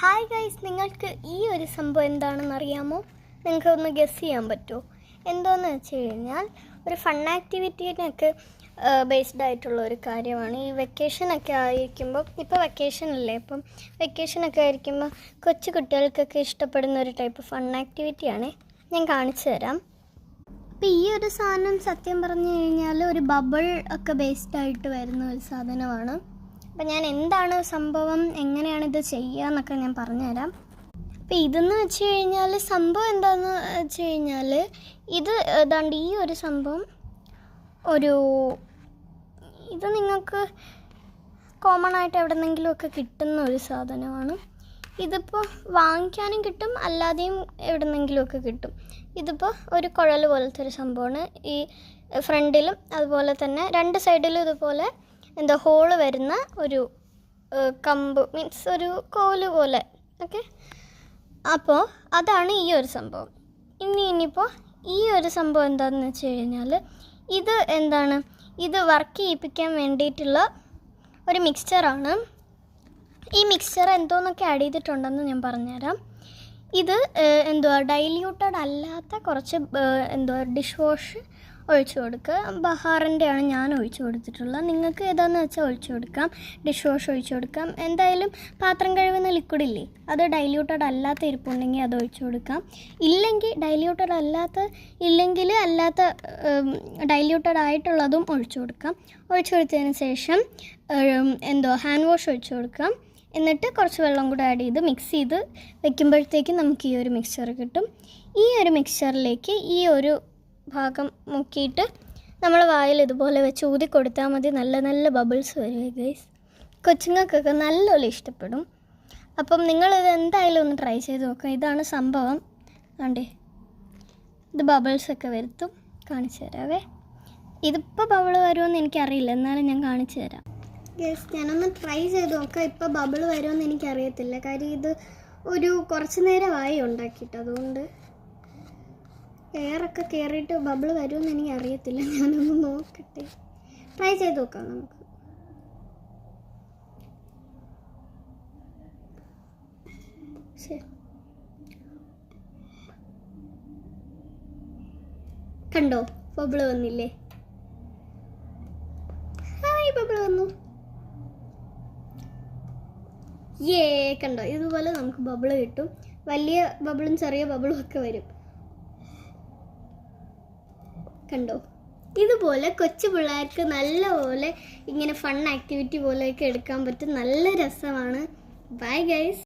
Hi guys, നിങ്ങൾക്ക് ഈ ഒരു സംഭവം എന്താണെന്ന് അറിയാമോ? നിങ്ങൾക്ക് ഒന്ന് ഗസ് ചെയ്യാൻ പറ്റുമോ? എന്തോന്ന് വെച്ച് കഴിഞ്ഞാൽ ഒരു ഫൺ ആക്ടിവിറ്റീനൊക്കെ ബേസ്ഡ് ആയിട്ടുള്ള ഒരു കാര്യമാണ്. ഈ വെക്കേഷനൊക്കെ ആയിരിക്കുമ്പോൾ, ഇപ്പോൾ വെക്കേഷനല്ലേ, അപ്പം വെക്കേഷനൊക്കെ ആയിരിക്കുമ്പോൾ കൊച്ചു കുട്ടികൾക്കൊക്കെ ഇഷ്ടപ്പെടുന്ന ഒരു ടൈപ്പ് ഫൺ ആക്ടിവിറ്റിയാണ്. ഞാൻ കാണിച്ചു തരാം. അപ്പോൾ ഈ ഒരു സാധനം സത്യം പറഞ്ഞു കഴിഞ്ഞാൽ ഒരു ബബിൾ ഒക്കെ ബേസ്ഡ് ആയിട്ട് വരുന്ന ഒരു സാധനമാണ്. അപ്പം ഞാൻ എന്താണ് സംഭവം, എങ്ങനെയാണ് ഇത് ചെയ്യുക എന്നൊക്കെ ഞാൻ പറഞ്ഞുതരാം. അപ്പം ഇതെന്ന് വെച്ച് കഴിഞ്ഞാൽ സംഭവം എന്താണെന്ന് വെച്ച് കഴിഞ്ഞാൽ ഇത് ഏതാണ്ട് ഈ ഒരു സംഭവം ഇത് നിങ്ങൾക്ക് കോമൺ ആയിട്ട് എവിടെന്നെങ്കിലുമൊക്കെ കിട്ടുന്ന ഒരു സാധനമാണ്. ഇതിപ്പോൾ വാങ്ങിക്കാനും കിട്ടും, അല്ലാതെയും എവിടെന്നെങ്കിലുമൊക്കെ കിട്ടും. ഇതിപ്പോൾ ഒരു കുഴൽ പോലത്തെ ഒരു സംഭവമാണ്. ഈ ഫ്രണ്ടിലും അതുപോലെ തന്നെ രണ്ട് സൈഡിലും ഇതുപോലെ ഹോള് വരുന്ന ഒരു കമ്പ്, മീൻസ് ഒരു കോല് പോലെ. ഓക്കെ, അപ്പോൾ അതാണ് ഈ ഒരു സംഭവം. ഇനിയിപ്പോൾ ഈ ഒരു സംഭവം എന്താണെന്ന് വെച്ച് കഴിഞ്ഞാൽ ഇത് വർക്ക് ചെയ്യിപ്പിക്കാൻ വേണ്ടിയിട്ടുള്ള ഒരു മിക്സ്ചറാണ്. ഈ മിക്സ്ചർ എന്തോന്നൊക്കെ ആഡ് ചെയ്തിട്ടുണ്ടെന്ന് ഞാൻ പറഞ്ഞുതരാം. ഇത് ഡൈല്യൂട്ടഡ് അല്ലാത്ത കുറച്ച് ഡിഷ് വാഷ് ഒഴിച്ചു കൊടുക്കുക. ബഹാറിൻ്റെ ആണ് ഞാൻ ഒഴിച്ചു കൊടുത്തിട്ടുള്ളത്. നിങ്ങൾക്ക് ഏതാണെന്ന് വെച്ചാൽ ഒഴിച്ചു കൊടുക്കാം. ഡിഷ് വാഷ് ഒഴിച്ചു കൊടുക്കാം. എന്തായാലും പാത്രം കഴുകുന്ന ലിക്വിഡില്ലേ, അത് ഡൈല്യൂട്ടഡ് അല്ലാത്ത ഇരിപ്പുണ്ടെങ്കിൽ അത് ഒഴിച്ചു കൊടുക്കാം. ഇല്ലെങ്കിൽ ഡൈല്യൂട്ടഡ് ആയിട്ടുള്ളതും ഒഴിച്ചു കൊടുക്കാം. ഒഴിച്ചു കൊടുത്തതിന് ശേഷം ഹാൻഡ് വാഷ് ഒഴിച്ചു കൊടുക്കാം. എന്നിട്ട് കുറച്ച് വെള്ളം കൂടെ ആഡ് ചെയ്ത് മിക്സ് ചെയ്ത് വെക്കുമ്പോഴത്തേക്കും നമുക്ക് ഈ ഒരു മിക്സ്ചർ കിട്ടും. ഈ ഒരു മിക്സ്ചറിലേക്ക് ഈ ഒരു ഭാഗം മുക്കിയിട്ട് നമ്മൾ വായിൽ ഇതുപോലെ വെച്ച് ഊതി കൊടുത്താൽ മതി. നല്ല നല്ല ബബിൾസ് വരും ഗൈസ്. കൊച്ചുങ്ങൾക്കൊക്കെ നല്ലപോലെ ഇഷ്ടപ്പെടും. അപ്പം നിങ്ങളിത് എന്തായാലും ഒന്ന് ട്രൈ ചെയ്ത് നോക്കാം. ഇതാണ് സംഭവം. ആണ്ടേ, ഇത് ബബിൾസൊക്കെ വരുത്തും. കാണിച്ചു തരാവേ. ഇതിപ്പോൾ ബബിൾ വരുമെന്ന് എനിക്കറിയില്ല, എന്നാലും ഞാൻ കാണിച്ചു തരാം ഗൈസ്. ഞാനൊന്ന് ട്രൈ ചെയ്ത് നോക്കാം. ഇപ്പോൾ ബബിൾ വരുമെന്ന് എനിക്കറിയത്തില്ല, കാര്യം ഇത് കുറച്ച് നേരമായി ഉണ്ടാക്കിയിട്ട്. അതുകൊണ്ട് എയറൊക്കെ കയറിയിട്ട് ബബിൾ വരുമെന്ന് എനിക്ക് അറിയത്തില്ല. ഞാനൊന്ന് നോക്കട്ടെ, ട്രൈ ചെയ്ത് നോക്കാം നമുക്ക്. ശരി, കണ്ടോ ബബിൾ വന്നില്ലേ? ഹായ്, ബബിൾ വന്നു. കണ്ടോ, ഇതുപോലെ നമുക്ക് ബബിൾ കിട്ടും. വലിയ ബബിളും ചെറിയ ബബിളും ഒക്കെ വരും. കണ്ടോ, ഇതുപോലെ കൊച്ചു പിള്ളേർക്ക് നല്ലപോലെ ഇങ്ങനെ ഫൺ ആക്ടിവിറ്റി പോലെയൊക്കെ എടുക്കാൻ പറ്റും. നല്ല രസമാണ്. Bye guys.